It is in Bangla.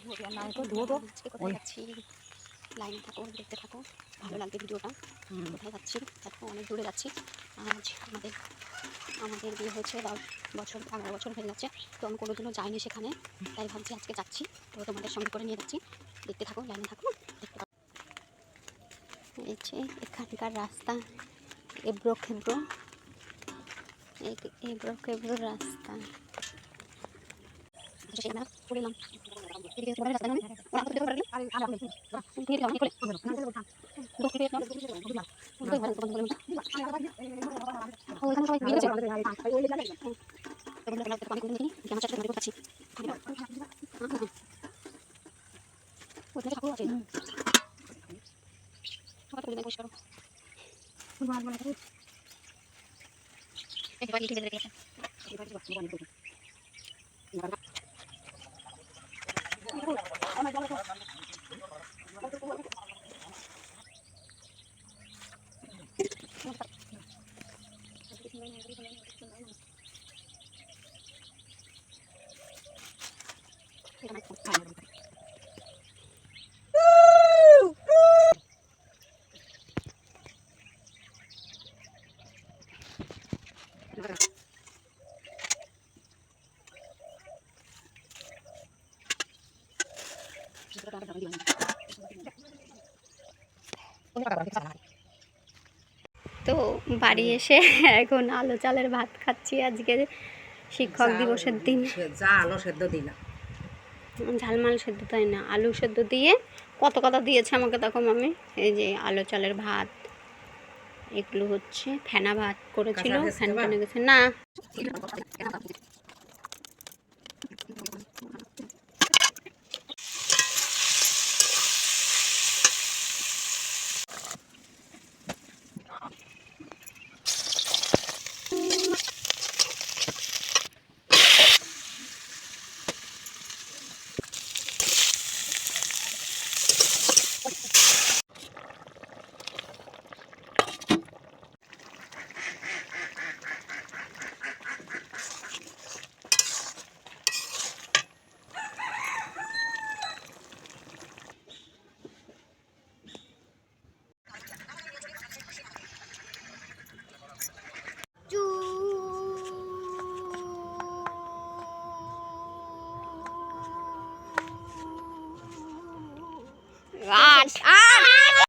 কোথায় যাচ্ছি লাইনে থাকো, দেখতে থাকো, ভালো লাগবে ভিডিওটা। কোথায় যাচ্ছি দেখো, অনেক দূরে যাচ্ছি। আজ আমাদের বিয়ে হয়েছে 11 বছর হয়ে যাচ্ছে। তো আমি কোনোদিনও যাইনি সেখানে, তাই ভাবছি আজকে যাচ্ছি। তো তোমাদের সঙ্গে করে নিয়ে যাচ্ছি, দেখতে থাকো, লাইনে থাকো, দেখতে থাকো। এই যে এখানকার রাস্তা এবড়ো খেবড়ো, এবড়ো খেবড়ো রাস্তা। পড়লাম তো বাড়ি এসে এখন আলু চালের ভাত খাচ্ছি। আজকে শিক্ষক দিবসের দিন। আলু সেদ্ধ দিলাম, ঝালমাল সেদ্ধ তাই না, আলু সেদ্ধ দিয়ে কত কথা দিয়েছে আমাকে দেখো মামি। এই যে আলু চালের ভাত, এগুলো হচ্ছে ফেনা ভাত করেছিল, ফ্যান ফেনে গেছে না।